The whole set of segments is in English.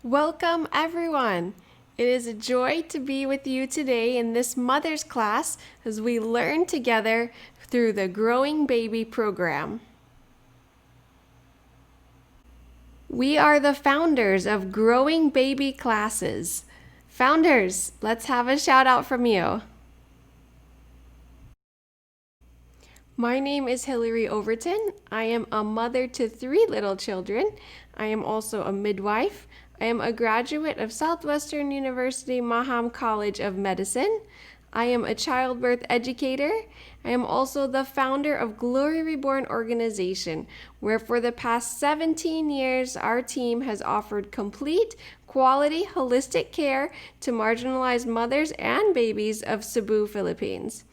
Welcome, everyone. It is a joy to be with you today in this Mother's class as we learn together through the Growing Baby program. We are the founders of Growing Baby classes. Founders, let's have a shout out from you. My name is Hillary Overton. I am a mother to 3 little children. I am also a midwife. I am a graduate of Southwestern University Maham College of Medicine. I am a childbirth educator. I am also the founder of Glory Reborn organization, where for the past 17 years, our team has offered complete, quality, holistic care to marginalized mothers and babies of Cebu, Philippines.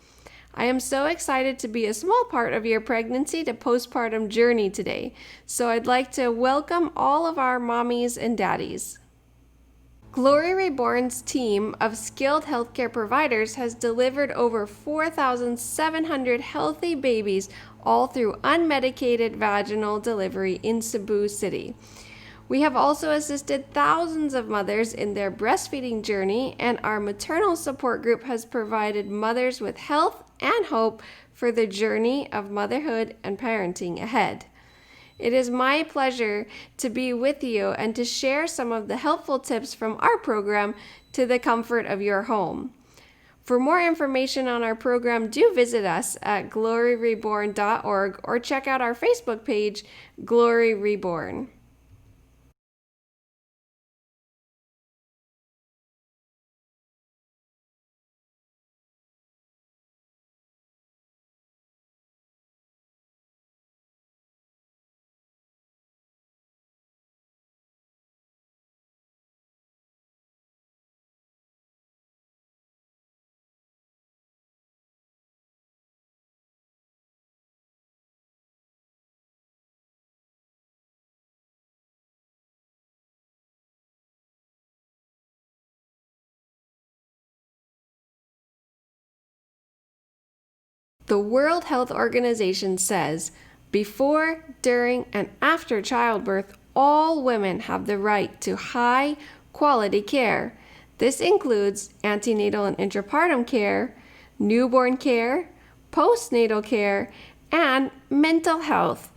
I am so excited to be a small part of your pregnancy to postpartum journey today. So I'd like to welcome all of our mommies and daddies. Glory Reborn's team of skilled healthcare providers has delivered over 4,700 healthy babies all through unmedicated vaginal delivery in Cebu City. We have also assisted thousands of mothers in their breastfeeding journey, and our maternal support group has provided mothers with health and hope for the journey of motherhood and parenting ahead. It is my pleasure to be with you and to share some of the helpful tips from our program to the comfort of your home. For more information on our program, do visit us at gloryreborn.org or check out our Facebook page, Glory Reborn. The World Health Organization says, before, during, and after childbirth, all women have the right to high quality care. This includes antenatal and intrapartum care, newborn care, postnatal care, and mental health.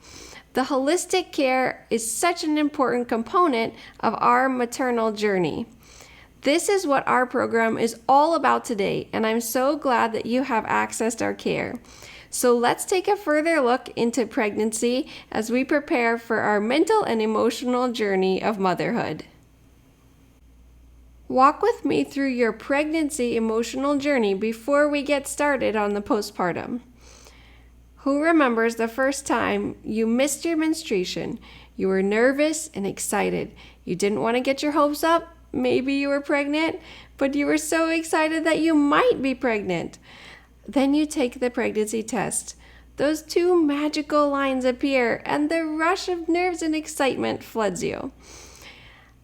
The holistic care is such an important component of our maternal journey. This is what our program is all about today, and I'm so glad that you have accessed our care. So let's take a further look into pregnancy as we prepare for our mental and emotional journey of motherhood. Walk with me through your pregnancy emotional journey before we get started on the postpartum. Who remembers the first time you missed your menstruation? You were nervous and excited. You didn't want to get your hopes up. Maybe you were pregnant, but you were so excited that you might be pregnant. Then you take the pregnancy test. Those 2 magical lines appear, and the rush of nerves and excitement floods you.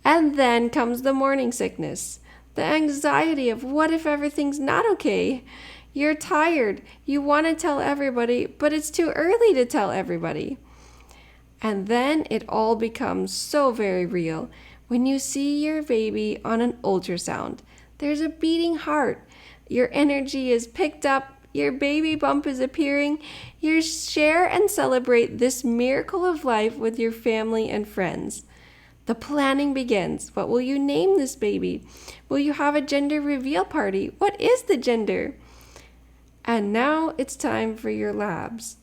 And then comes the morning sickness, the anxiety of what if everything's not okay? You're tired. You want to tell everybody, but it's too early to tell everybody. And then it all becomes so very real. When you see your baby on an ultrasound, there's a beating heart. Your energy is picked up. Your baby bump is appearing. You share and celebrate this miracle of life with your family and friends. The planning begins. What will you name this baby? Will you have a gender reveal party? What is the gender? And now it's time for your labs.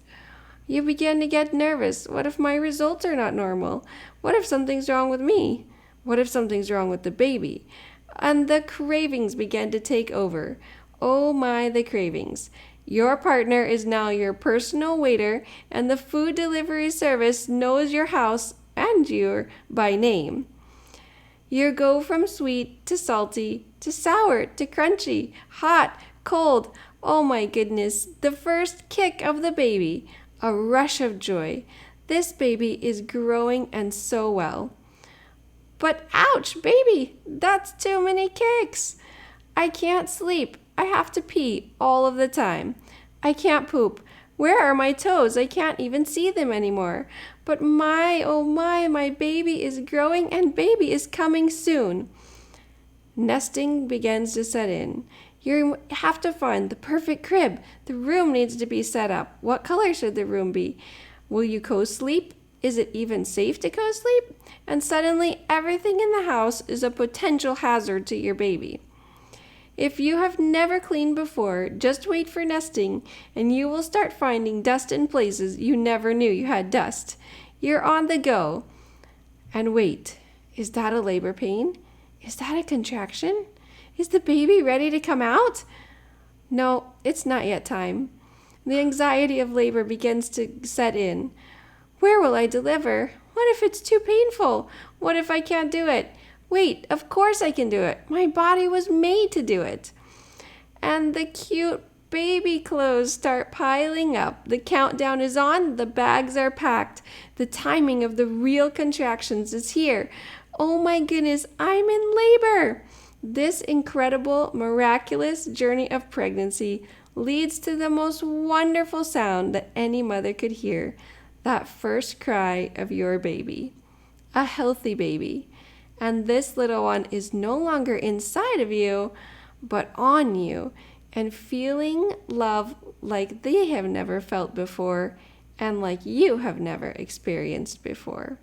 You begin to get nervous. What if my results are not normal? What if something's wrong with me? What if something's wrong with the baby? And the cravings begin to take over. Oh my, the cravings. Your partner is now your personal waiter, and the food delivery service knows your house and you by name. You go from sweet to salty to sour to crunchy, hot, cold. Oh my goodness, the first kick of the baby. A rush of joy. This baby is growing and so well. But ouch, baby, that's too many kicks. I can't sleep. I have to pee all of the time. I can't poop. Where are my toes? I can't even see them anymore. But my, oh my baby is growing and baby is coming soon. Nesting begins to set in. You have to find the perfect crib. The room needs to be set up. What color should the room be? Will you co-sleep? Is it even safe to co-sleep? And suddenly everything in the house is a potential hazard to your baby. If you have never cleaned before, just wait for nesting and you will start finding dust in places you never knew you had dust. You're on the go. And wait, is that a labor pain? Is that a contraction? Is the baby ready to come out? No, it's not yet time. The anxiety of labor begins to set in. Where will I deliver? What if it's too painful? What if I can't do it? Wait, of course I can do it. My body was made to do it. And the cute baby clothes start piling up. The countdown is on. The bags are packed. The timing of the real contractions is here. Oh my goodness, I'm in labor. This incredible, miraculous journey of pregnancy leads to the most wonderful sound that any mother could hear. That first cry of your baby. A healthy baby. And this little one is no longer inside of you, but on you, and feeling love like they have never felt before, and like you have never experienced before.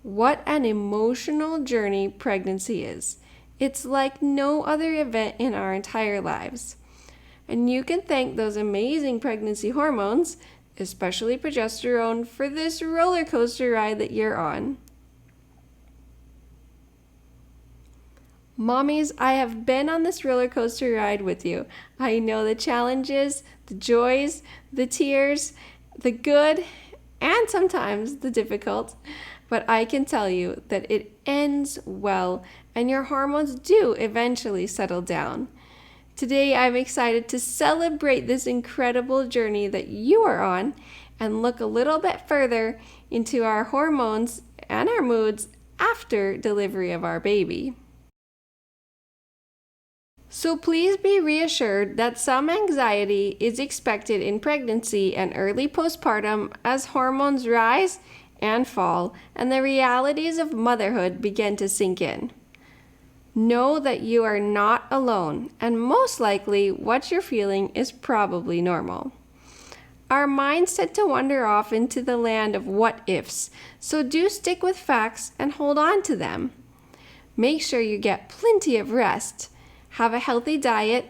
What an emotional journey pregnancy is. It's like no other event in our entire lives. And you can thank those amazing pregnancy hormones, especially progesterone, for this roller coaster ride that you're on. Mommies, I have been on this roller coaster ride with you. I know the challenges, the joys, the tears, the good, and sometimes the difficult. But I can tell you that it ends well, and your hormones do eventually settle down. Today, I'm excited to celebrate this incredible journey that you are on and look a little bit further into our hormones and our moods after delivery of our baby. So please be reassured that some anxiety is expected in pregnancy and early postpartum as hormones rise and fall and the realities of motherhood begin to sink in. Know that you are not alone, and most likely what you're feeling is probably normal. Our minds tend to wander off into the land of what ifs, so do stick with facts and hold on to them. Make sure you get plenty of rest. Have a healthy diet,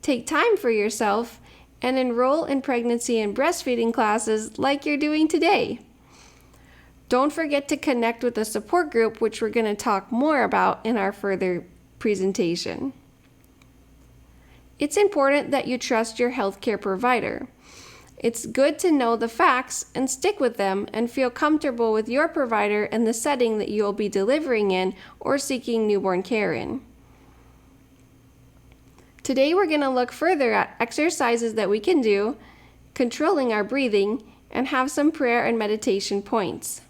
take time for yourself, and enroll in pregnancy and breastfeeding classes like you're doing today. Don't forget to connect with a support group, which we're going to talk more about in our further presentation. It's important that you trust your healthcare provider. It's good to know the facts and stick with them and feel comfortable with your provider and the setting that you'll be delivering in or seeking newborn care in. Today we're going to look further at exercises that we can do, controlling our breathing, and have some prayer and meditation points.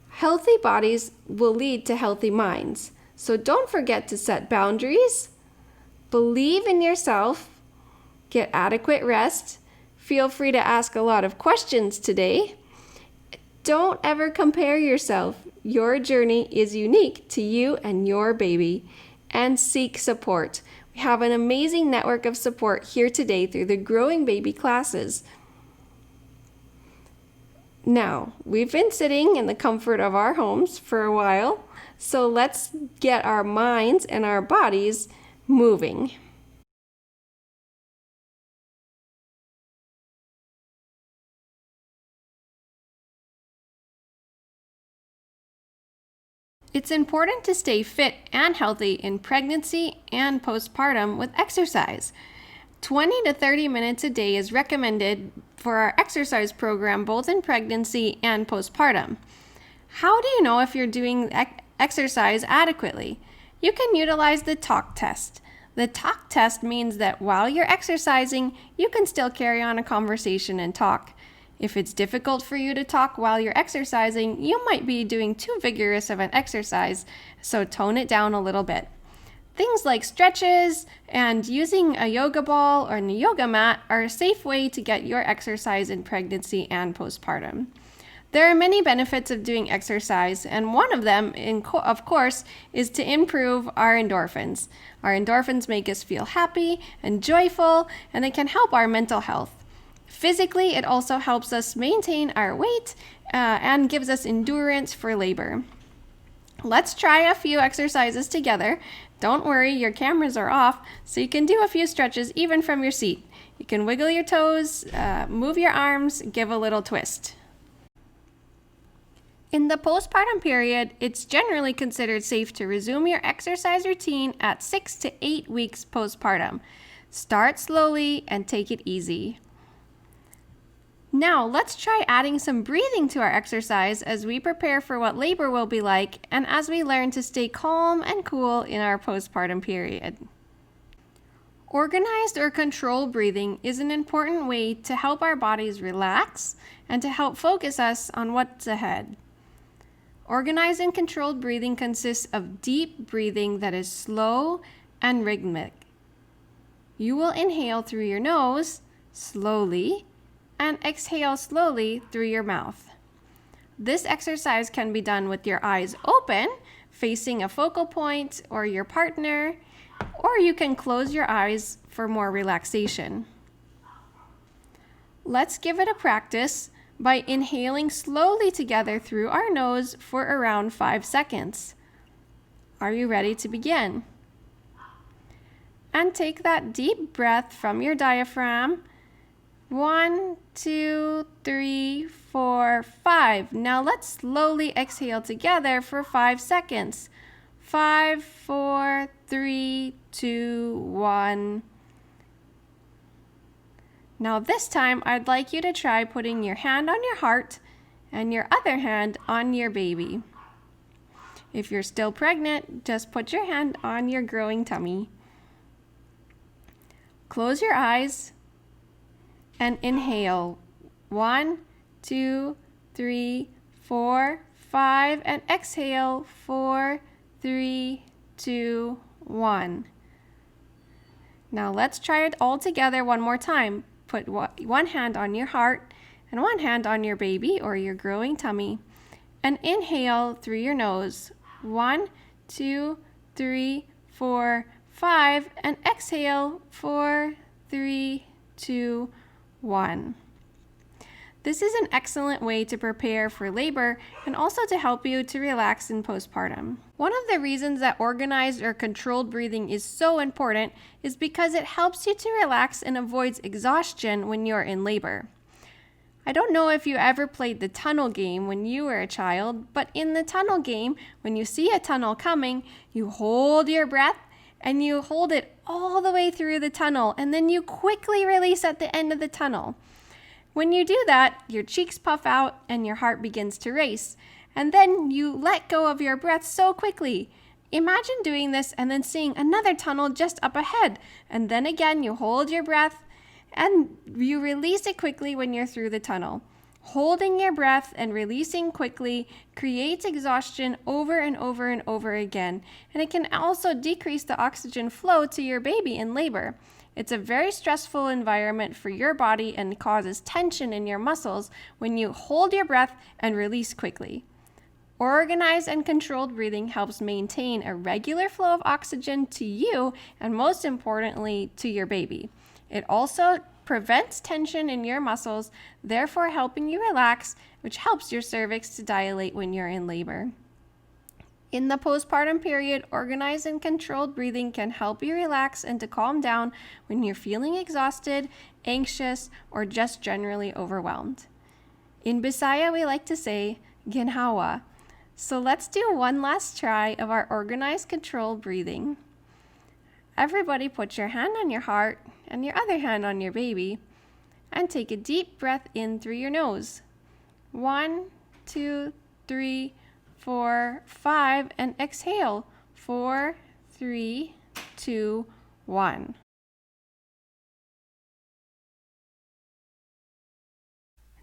Healthy bodies will lead to healthy minds, so don't forget to set boundaries, believe in yourself, get adequate rest, feel free to ask a lot of questions today. Don't ever compare yourself. Your journey is unique to you and your baby. And seek support. We have an amazing network of support here today through the Growing Baby classes. Now, we've been sitting in the comfort of our homes for a while, so let's get our minds and our bodies moving. It's important to stay fit and healthy in pregnancy and postpartum with exercise. 20 to 30 minutes a day is recommended for our exercise program both in pregnancy and postpartum. How do you know if you're doing exercise adequately? You can utilize the talk test. The talk test means that while you're exercising, you can still carry on a conversation and talk. If it's difficult for you to talk while you're exercising, you might be doing too vigorous of an exercise, so tone it down a little bit. Things like stretches and using a yoga ball or a yoga mat are a safe way to get your exercise in pregnancy and postpartum. There are many benefits of doing exercise, and one of them, of course, is to improve our endorphins. Our endorphins make us feel happy and joyful, and they can help our mental health. Physically, it also helps us maintain our weight and gives us endurance for labor. Let's try a few exercises together. Don't worry, your cameras are off, so you can do a few stretches even from your seat. You can wiggle your toes, move your arms, give a little twist. In the postpartum period, it's generally considered safe to resume your exercise routine at 6 to 8 weeks postpartum. Start slowly and take it easy. Now, let's try adding some breathing to our exercise as we prepare for what labor will be like and as we learn to stay calm and cool in our postpartum period. Organized or controlled breathing is an important way to help our bodies relax and to help focus us on what's ahead. Organized and controlled breathing consists of deep breathing that is slow and rhythmic. You will inhale through your nose slowly and exhale slowly through your mouth. This exercise can be done with your eyes open, facing a focal point or your partner, or you can close your eyes for more relaxation. Let's give it a practice by inhaling slowly together through our nose for around 5 seconds. Are you ready to begin? And take that deep breath from your diaphragm. 1, 2, 3, 4, 5. Now let's slowly exhale together for 5 seconds. 5, 4, 3, 2, 1. Now this time, I'd like you to try putting your hand on your heart and your other hand on your baby. If you're still pregnant, just put your hand on your growing tummy. Close your eyes and inhale. 1, 2, 3, 4, 5, and exhale. 4, 3, 2, 1. Now let's try it all together one more time. Put one hand on your heart and one hand on your baby or your growing tummy. And inhale through your nose. 1, 2, 3, 4, 5. And exhale. 4, 3, 2, 1. This is an excellent way to prepare for labor and also to help you to relax in postpartum. One of the reasons that organized or controlled breathing is so important is because it helps you to relax and avoids exhaustion when you're in labor. I don't know if you ever played the tunnel game when you were a child, but in the tunnel game, when you see a tunnel coming, you hold your breath and you hold it all the way through the tunnel, and then you quickly release at the end of the tunnel. When you do that, your cheeks puff out and your heart begins to race, and then you let go of your breath so quickly. Imagine doing this and then seeing another tunnel just up ahead, and then again you hold your breath and you release it quickly when you're through the tunnel. Holding your breath and releasing quickly creates exhaustion over and over and over again, and it can also decrease the oxygen flow to your baby in labor. It's a very stressful environment for your body and causes tension in your muscles when you hold your breath and release quickly. Organized and controlled breathing helps maintain a regular flow of oxygen to you and, most importantly, to your baby. It also prevents tension in your muscles, therefore helping you relax, which helps your cervix to dilate when you're in labor. In the postpartum period, organized and controlled breathing can help you relax and to calm down when you're feeling exhausted, anxious, or just generally overwhelmed. In Bisaya, we like to say, ginhawa. So let's do one last try of our organized, controlled breathing. Everybody put your hand on your heart and your other hand on your baby and take a deep breath in through your nose. 1, 2, 3, 4, 5, and exhale. 4, 3, 2, 1.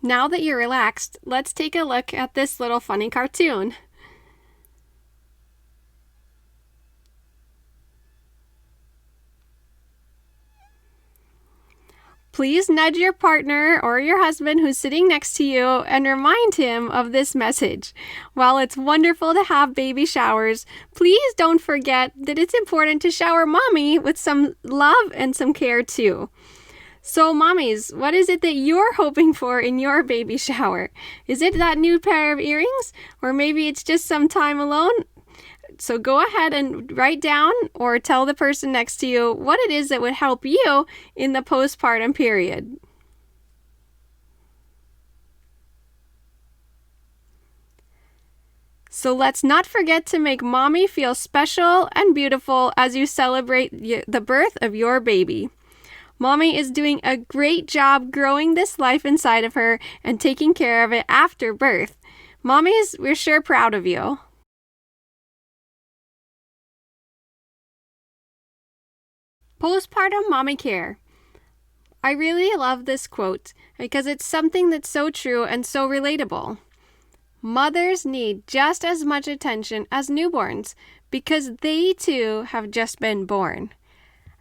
Now that you're relaxed, let's take a look at this little funny cartoon. Please nudge your partner or your husband who's sitting next to you and remind him of this message. While it's wonderful to have baby showers, please don't forget that it's important to shower mommy with some love and some care too. So mommies, what is it that you're hoping for in your baby shower? Is it that new pair of earrings? Or maybe it's just some time alone? So go ahead and write down or tell the person next to you what it is that would help you in the postpartum period. So let's not forget to make mommy feel special and beautiful as you celebrate the birth of your baby. Mommy is doing a great job growing this life inside of her and taking care of it after birth. Mommies, we're sure proud of you. Postpartum mommy care. I really love this quote because it's something that's so true and so relatable. Mothers need just as much attention as newborns because they too have just been born.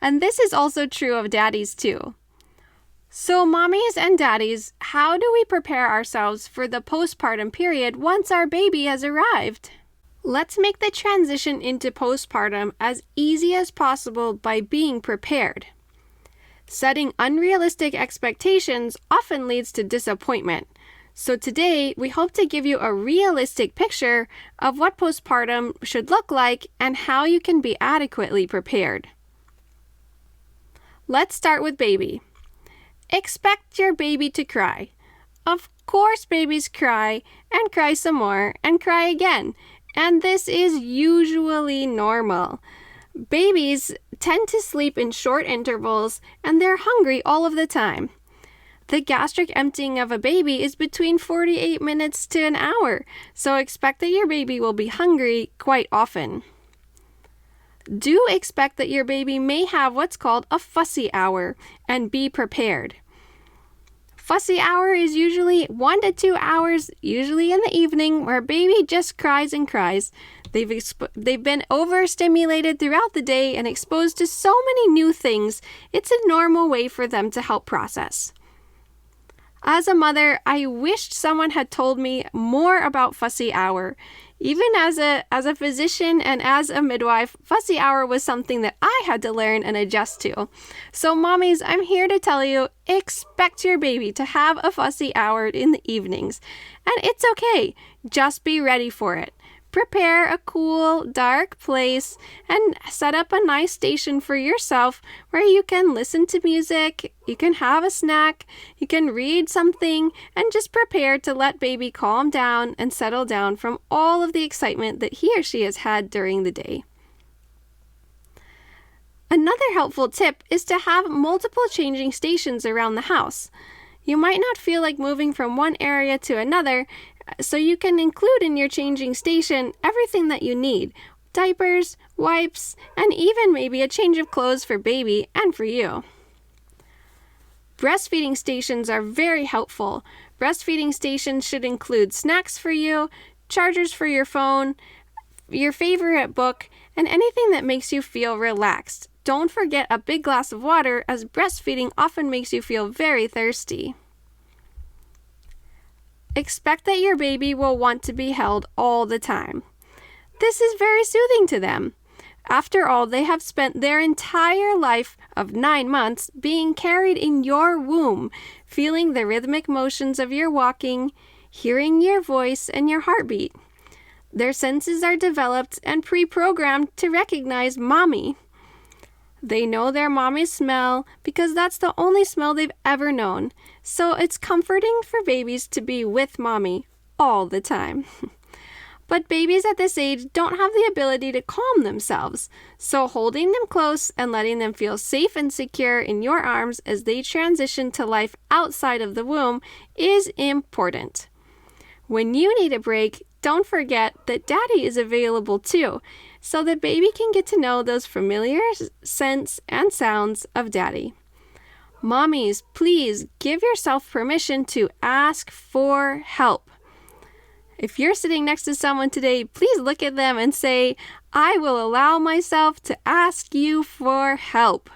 And this is also true of daddies too. So mommies and daddies, how do we prepare ourselves for the postpartum period once our baby has arrived? Let's make the transition into postpartum as easy as possible by being prepared. Setting unrealistic expectations often leads to disappointment. So today, we hope to give you a realistic picture of what postpartum should look like and how you can be adequately prepared. Let's start with baby. Expect your baby to cry. Of course, babies cry and cry some more and cry again. And this is usually normal. Babies tend to sleep in short intervals and they're hungry all of the time. The gastric emptying of a baby is between 48 minutes to an hour, so expect that your baby will be hungry quite often. Do expect that your baby may have what's called a fussy hour and be prepared. Fussy hour is usually 1 to 2 hours, usually in the evening, where baby just cries and cries. They've been overstimulated throughout the day and exposed to so many new things. It's a normal way for them to help process. As a mother, I wished someone had told me more about fussy hour. Even as a physician and as a midwife, fussy hour was something that I had to learn and adjust to. So mommies, I'm here to tell you, expect your baby to have a fussy hour in the evenings. And it's okay. Just be ready for it. Prepare a cool, dark place and set up a nice station for yourself where you can listen to music, you can have a snack, you can read something, and just prepare to let baby calm down and settle down from all of the excitement that he or she has had during the day. Another helpful tip is to have multiple changing stations around the house. You might not feel like moving from one area to another, so you can include in your changing station everything that you need: diapers, wipes, and even maybe a change of clothes for baby and for you. Breastfeeding stations are very helpful. Breastfeeding stations should include snacks for you, chargers for your phone, your favorite book, and anything that makes you feel relaxed. Don't forget a big glass of water, as breastfeeding often makes you feel very thirsty. Expect that your baby will want to be held all the time. This is very soothing to them. After all, they have spent their entire life of 9 months being carried in your womb, feeling the rhythmic motions of your walking, hearing your voice and your heartbeat. Their senses are developed and pre-programmed to recognize mommy. They know their mommy's smell because that's the only smell they've ever known. So it's comforting for babies to be with mommy all the time. But babies at this age don't have the ability to calm themselves. So holding them close and letting them feel safe and secure in your arms as they transition to life outside of the womb is important. When you need a break, don't forget that daddy is available too, so that baby can get to know those familiar scents and sounds of daddy. Mommies, please give yourself permission to ask for help. If you're sitting next to someone today, please look at them and say, I will allow myself to ask you for help.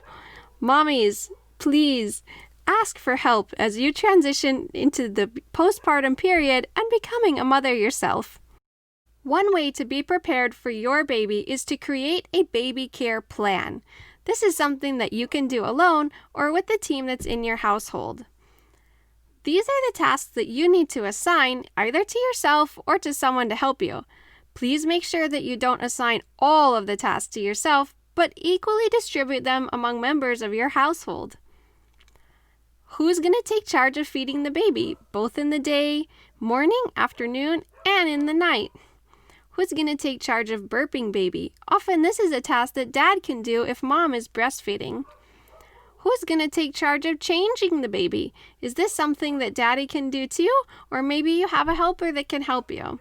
Mommies, please ask for help as you transition into the postpartum period and becoming a mother yourself. One way to be prepared for your baby is to create a baby care plan. This is something that you can do alone or with the team that's in your household. These are the tasks that you need to assign either to yourself or to someone to help you. Please make sure that you don't assign all of the tasks to yourself, but equally distribute them among members of your household. Who's going to take charge of feeding the baby, both in the day, morning, afternoon, and in the night? Who's going to take charge of burping baby? Often this is a task that dad can do if mom is breastfeeding. Who's going to take charge of changing the baby? Is this something that daddy can do too? Or maybe you have a helper that can help you.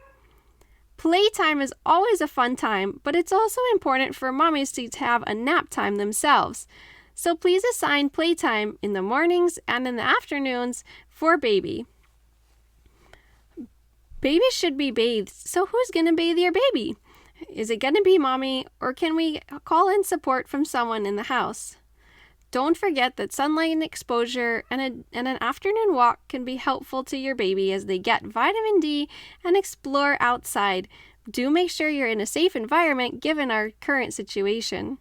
Playtime is always a fun time, but it's also important for mommies to have a nap time themselves. So please assign playtime in the mornings and in the afternoons for baby. Babies should be bathed, so who's going to bathe your baby? Is it going to be mommy, or can we call in support from someone in the house? Don't forget that sunlight and exposure and an afternoon walk can be helpful to your baby as they get vitamin D and explore outside. Do make sure you're in a safe environment given our current situation.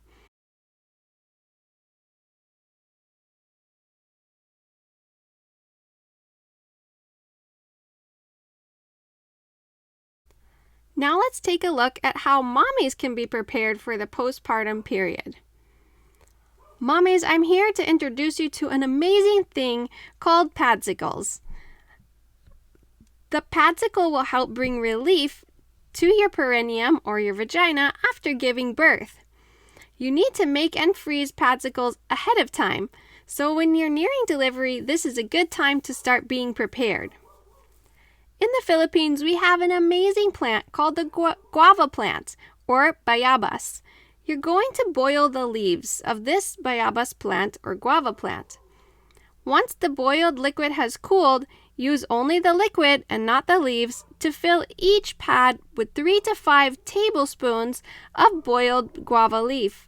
Now let's take a look at how mommies can be prepared for the postpartum period. Mommies, I'm here to introduce you to an amazing thing called padsicles. The padsicle will help bring relief to your perineum or your vagina after giving birth. You need to make and freeze padsicles ahead of time, so when you're nearing delivery, this is a good time to start being prepared. In the Philippines, we have an amazing plant called the guava plant, or bayabas. You're going to boil the leaves of this bayabas plant or guava plant. Once the boiled liquid has cooled, use only the liquid and not the leaves to fill each pad with 3 to 5 tablespoons of boiled guava leaf.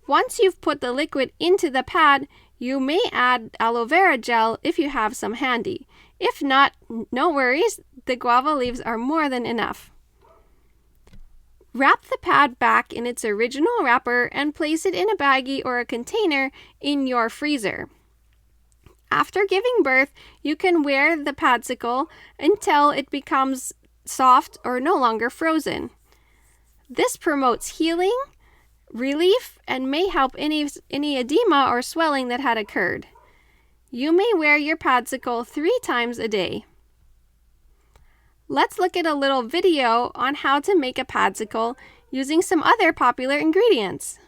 Once you've put the liquid into the pad, you may add aloe vera gel if you have some handy. If not, no worries, the guava leaves are more than enough. Wrap the pad back in its original wrapper and place it in a baggie or a container in your freezer. After giving birth, you can wear the padsicle until it becomes soft or no longer frozen. This promotes healing, relief, and may help any edema or swelling that had occurred. You may wear your padsicle 3 times a day. Let's look at a little video on how to make a padsicle using some other popular ingredients.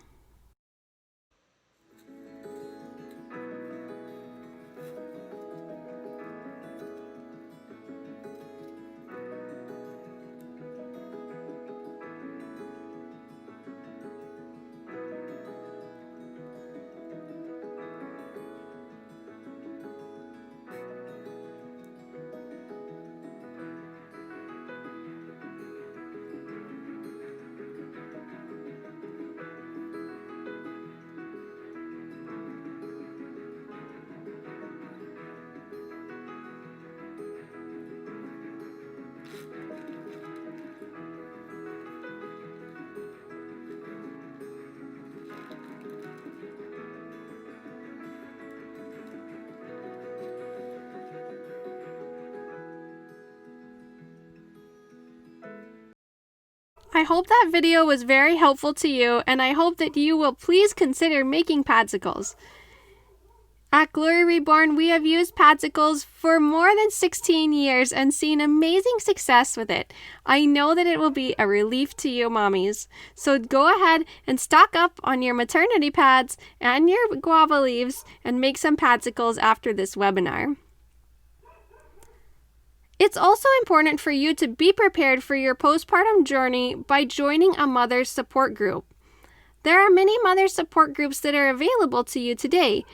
I hope that video was very helpful to you, and I hope that you will please consider making padsicles. At Glory Reborn, we have used padsicles for more than 16 years and seen amazing success with it. I know that it will be a relief to you mommies. So go ahead and stock up on your maternity pads and your guava leaves and make some padsicles after this webinar. It's also important for you to be prepared for your postpartum journey by joining a mother's support group. There are many mother support groups that are available to you today.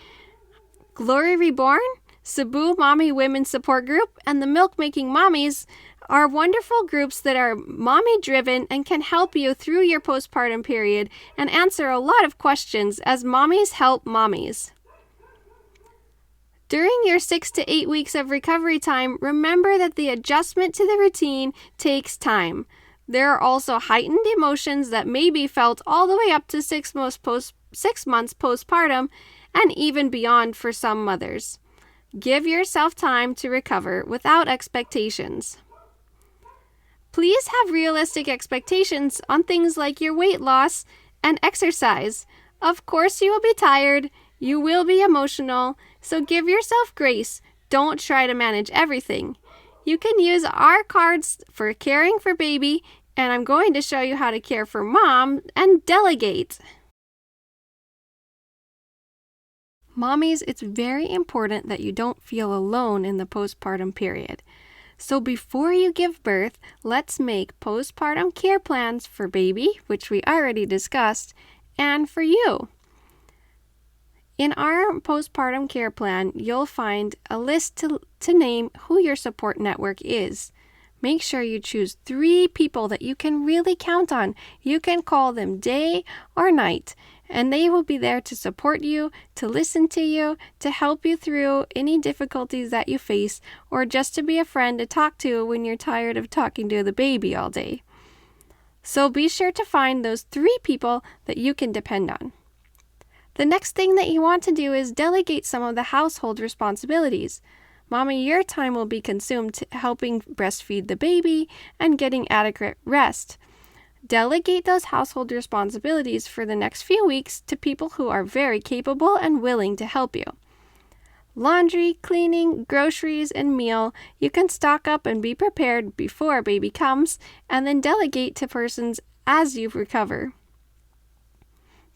Glory Reborn, Cebu Mommy Women Support Group and the Milk Making Mommies are wonderful groups that are mommy driven and can help you through your postpartum period and answer a lot of questions as mommies help mommies. During your 6 to 8 weeks of recovery time, remember that the adjustment to the routine takes time. There are also heightened emotions that may be felt all the way up to 6 months postpartum and even beyond for some mothers. Give yourself time to recover without expectations. Please have realistic expectations on things like your weight loss and exercise. Of course, you will be tired, you will be emotional, so give yourself grace. Don't try to manage everything. You can use our cards for caring for baby, and I'm going to show you how to care for mom and delegate. Mommies, it's very important that you don't feel alone in the postpartum period. So before you give birth, let's make postpartum care plans for baby, which we already discussed, and for you. In our postpartum care plan, you'll find a list to name who your support network is. Make sure you choose 3 people that you can really count on. You can call them day or night, and they will be there to support you, to listen to you, to help you through any difficulties that you face, or just to be a friend to talk to when you're tired of talking to the baby all day. So be sure to find those 3 people that you can depend on. The next thing that you want to do is delegate some of the household responsibilities. Mommy, your time will be consumed helping breastfeed the baby and getting adequate rest. Delegate those household responsibilities for the next few weeks to people who are very capable and willing to help you. Laundry, cleaning, groceries, and meal, you can stock up and be prepared before baby comes, and then delegate to persons as you recover.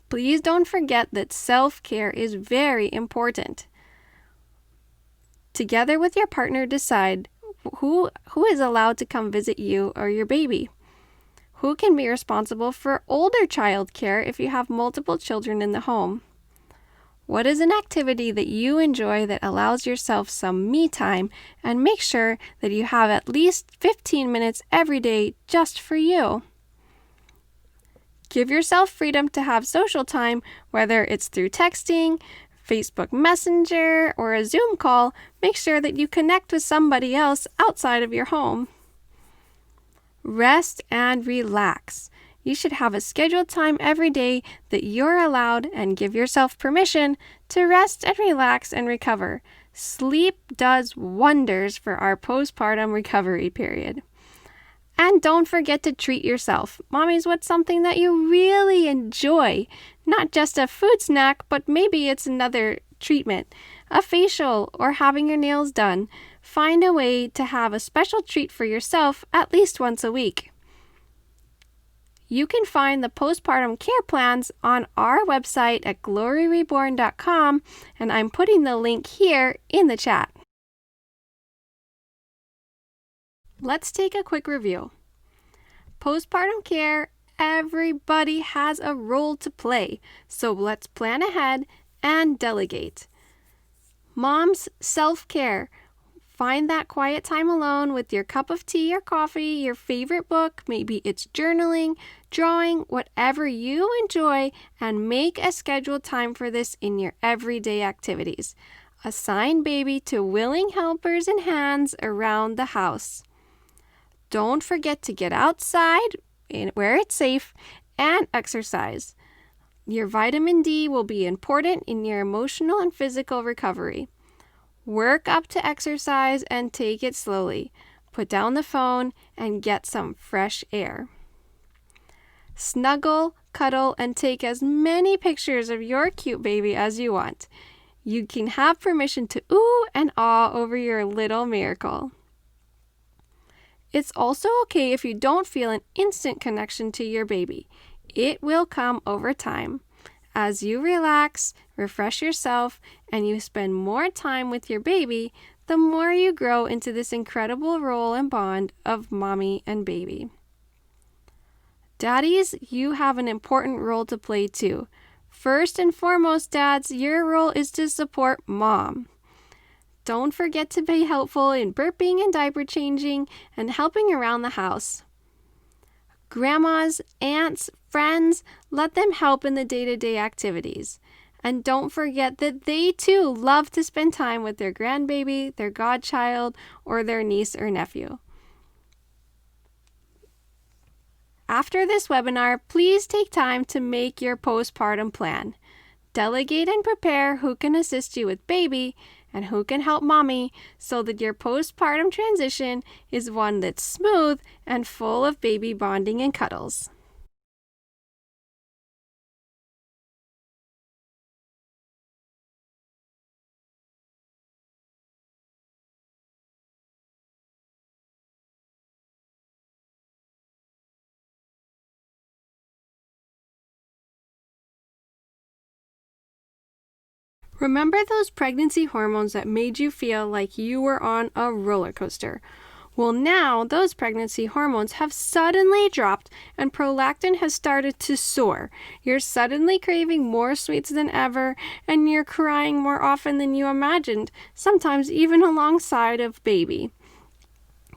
Please don't forget that self-care is very important. Together with your partner, decide who is allowed to come visit you or your baby. Who can be responsible for older child care if you have multiple children in the home? What is an activity that you enjoy that allows yourself some me time, and make sure that you have at least 15 minutes every day just for you? Give yourself freedom to have social time, whether it's through texting, Facebook Messenger, or a Zoom call. Make sure that you connect with somebody else outside of your home. Rest and relax. You should have a scheduled time every day that you're allowed, and give yourself permission to rest and relax and recover. Sleep does wonders for our postpartum recovery period. And don't forget to treat yourself. Mommies, what's something that you really enjoy? Not just a food snack, but maybe it's another treatment, a facial, or having your nails done. Find a way to have a special treat for yourself at least once a week. You can find the postpartum care plans on our website at gloryreborn.com, and I'm putting the link here in the chat. Let's take a quick review. Postpartum care, everybody has a role to play, so let's plan ahead and delegate. Mom's self-care. Find that quiet time alone with your cup of tea or coffee, your favorite book, maybe it's journaling, drawing, whatever you enjoy, and make a scheduled time for this in your everyday activities. Assign baby to willing helpers and hands around the house. Don't forget to get outside where it's safe and exercise. Your vitamin D will be important in your emotional and physical recovery. Work up to exercise and take it slowly. Put down the phone and get some fresh air. Snuggle, cuddle, and take as many pictures of your cute baby as you want. You can have permission to ooh and ah over your little miracle. It's also okay if you don't feel an instant connection to your baby. It will come over time. As you relax, refresh yourself, and you spend more time with your baby, the more you grow into this incredible role and bond of mommy and baby. Daddies, you have an important role to play too. First and foremost, dads, your role is to support mom. Don't forget to be helpful in burping and diaper changing and helping around the house. Grandmas, aunts, friends, let them help in the day-to-day activities. And don't forget that they too love to spend time with their grandbaby, their godchild, or their niece or nephew. After this webinar, please take time to make your postpartum plan. Delegate and prepare who can assist you with baby and who can help mommy so that your postpartum transition is one that's smooth and full of baby bonding and cuddles. Remember those pregnancy hormones that made you feel like you were on a roller coaster? Well, now those pregnancy hormones have suddenly dropped and prolactin has started to soar. You're suddenly craving more sweets than ever and you're crying more often than you imagined, sometimes even alongside of baby.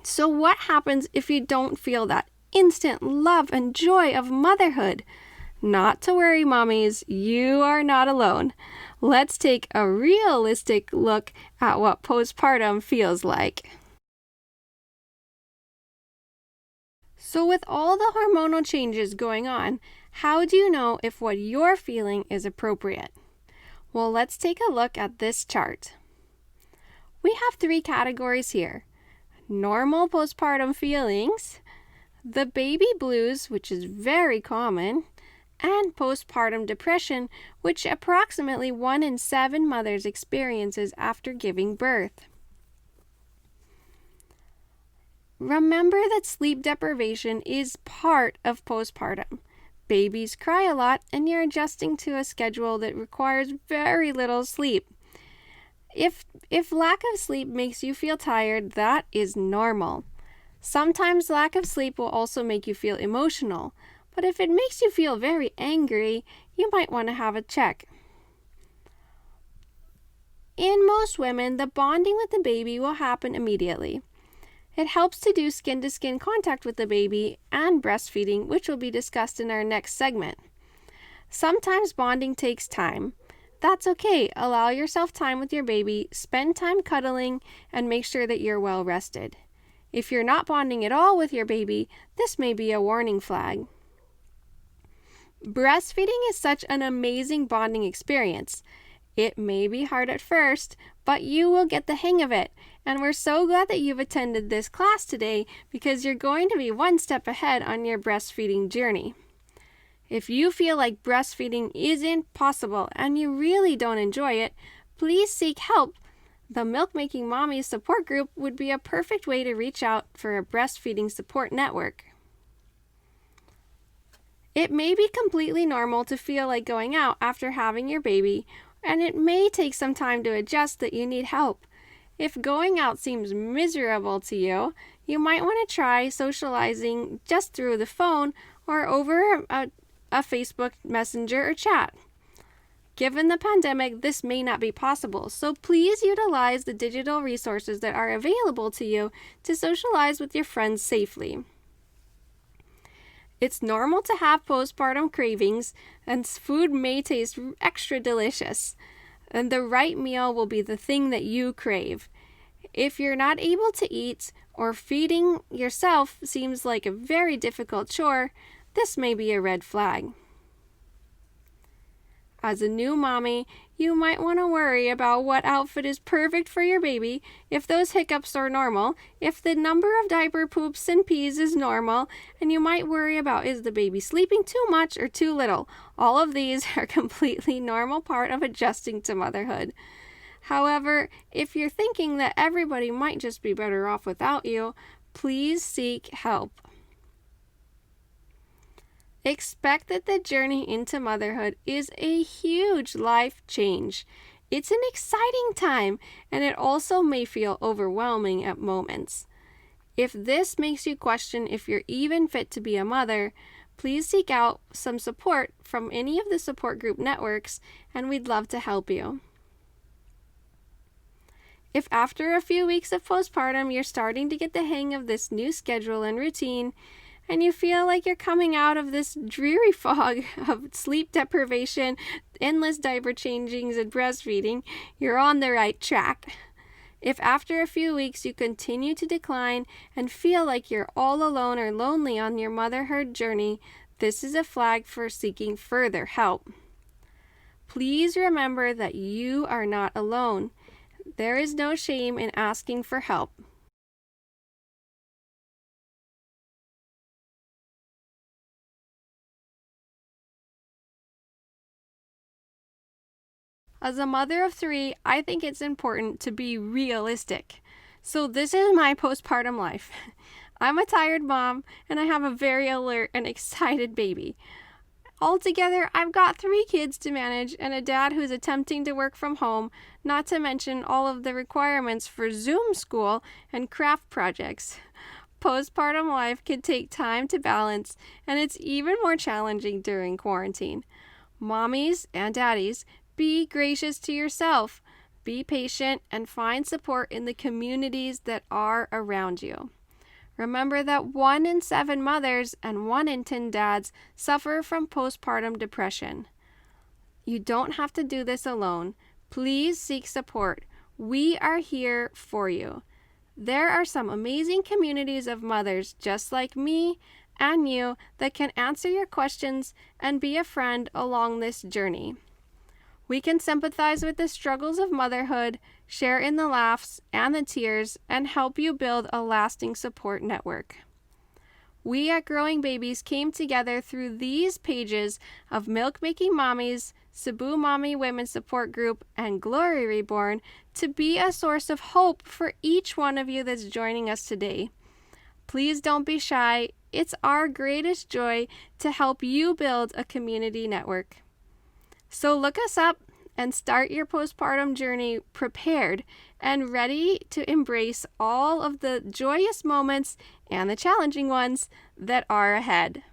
So what happens if you don't feel that instant love and joy of motherhood? Not to worry, mommies, you are not alone. Let's take a realistic look at what postpartum feels like. So with all the hormonal changes going on, how do you know if what you're feeling is appropriate? Well, let's take a look at this chart. We have 3 categories here. Normal postpartum feelings, the baby blues, which is very common, and postpartum depression, which approximately 1 in 7 mothers experiences after giving birth. Remember that sleep deprivation is part of postpartum. Babies cry a lot and you're adjusting to a schedule that requires very little sleep. If lack of sleep makes you feel tired, that is normal. Sometimes lack of sleep will also make you feel emotional. But if it makes you feel very angry, you might want to have a check. In most women, the bonding with the baby will happen immediately. It helps to do skin-to-skin contact with the baby and breastfeeding, which will be discussed in our next segment. Sometimes bonding takes time. That's okay. Allow yourself time with your baby, spend time cuddling, and make sure that you're well rested. If you're not bonding at all with your baby, this may be a warning flag. Breastfeeding is such an amazing bonding experience. It may be hard at first, but you will get the hang of it. And we're so glad that you've attended this class today because you're going to be one step ahead on your breastfeeding journey. If you feel like breastfeeding isn't possible and you really don't enjoy it, please seek help. The Milk Making Mommies support group would be a perfect way to reach out for a breastfeeding support network. It may be completely normal to feel like going out after having your baby, and it may take some time to adjust that you need help. If going out seems miserable to you, you might want to try socializing just through the phone or over a Facebook Messenger or chat. Given the pandemic, this may not be possible, so please utilize the digital resources that are available to you to socialize with your friends safely. It's normal to have postpartum cravings, and food may taste extra delicious. And the right meal will be the thing that you crave. If you're not able to eat or feeding yourself seems like a very difficult chore, this may be a red flag. As a new mommy, you might want to worry about what outfit is perfect for your baby, if those hiccups are normal, if the number of diaper poops and pees is normal, and you might worry about is the baby sleeping too much or too little. All of these are completely normal part of adjusting to motherhood. However, if you're thinking that everybody might just be better off without you, please seek help. Expect that the journey into motherhood is a huge life change. It's an exciting time, and it also may feel overwhelming at moments. If this makes you question if you're even fit to be a mother, please seek out some support from any of the support group networks, and we'd love to help you. If after a few weeks of postpartum you're starting to get the hang of this new schedule and routine, and you feel like you're coming out of this dreary fog of sleep deprivation, endless diaper changings, and breastfeeding, you're on the right track. If after a few weeks you continue to decline and feel like you're all alone or lonely on your motherhood journey, this is a flag for seeking further help. Please remember that you are not alone. There is no shame in asking for help. As a mother of 3, I think it's important to be realistic. So this is my postpartum life. I'm a tired mom, and I have a very alert and excited baby. Altogether, I've got 3 kids to manage and a dad who's attempting to work from home, not to mention all of the requirements for Zoom school and craft projects. Postpartum life can take time to balance, and it's even more challenging during quarantine. Mommies and daddies, be gracious to yourself. Be patient and find support in the communities that are around you. Remember that 1 in 7 mothers and 1 in 10 dads suffer from postpartum depression. You don't have to do this alone. Please seek support. We are here for you. There are some amazing communities of mothers just like me and you that can answer your questions and be a friend along this journey. We can sympathize with the struggles of motherhood, share in the laughs and the tears, and help you build a lasting support network. We at Growing Babies came together through these pages of Milk Making Mommies, Cebu Mommy Women's Support Group, and Glory Reborn to be a source of hope for each one of you that's joining us today. Please don't be shy. It's our greatest joy to help you build a community network. So look us up and start your postpartum journey prepared and ready to embrace all of the joyous moments and the challenging ones that are ahead.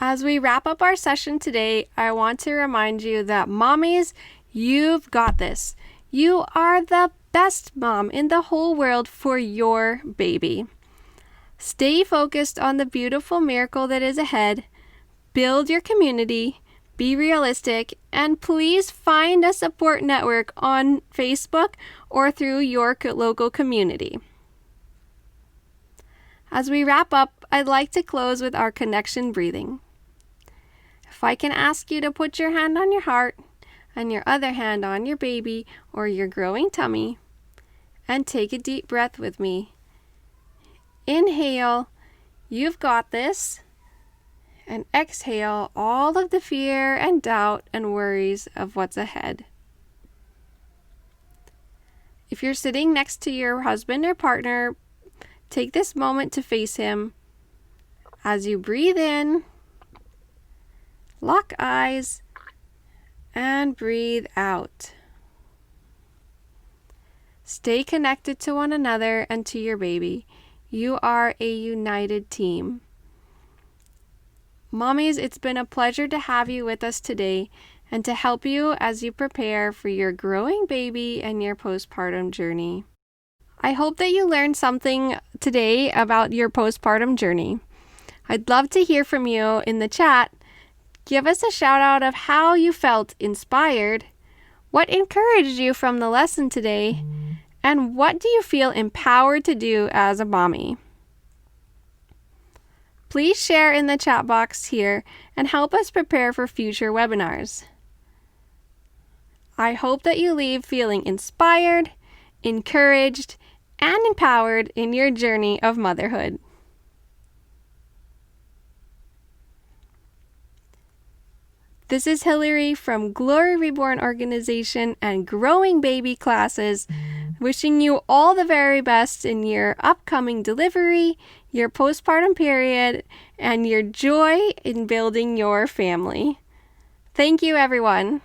As we wrap up our session today, I want to remind you that mommies, you've got this. You are the best mom in the whole world for your baby. Stay focused on the beautiful miracle that is ahead. Build your community, be realistic, and please find a support network on Facebook or through your local community. As we wrap up, I'd like to close with our connection breathing. If I can ask you to put your hand on your heart and your other hand on your baby or your growing tummy, and take a deep breath with me. Inhale, you've got this. And exhale all of the fear and doubt and worries of what's ahead. If you're sitting next to your husband or partner, take this moment to face him. As you breathe in, lock eyes, and breathe out. Stay connected to one another and to your baby. You are a united team. Mommies, it's been a pleasure to have you with us today and to help you as you prepare for your growing baby and your postpartum journey. I hope that you learned something today about your postpartum journey. I'd love to hear from you in the chat. Give us a shout out of how you felt inspired, what encouraged you from the lesson today, and what do you feel empowered to do as a mommy? Please share in the chat box here and help us prepare for future webinars. I hope that you leave feeling inspired, encouraged, and empowered in your journey of motherhood. This is Hillary from Glory Reborn Organization and Growing Baby Classes, wishing you all the very best in your upcoming delivery, your postpartum period, and your joy in building your family. Thank you, everyone.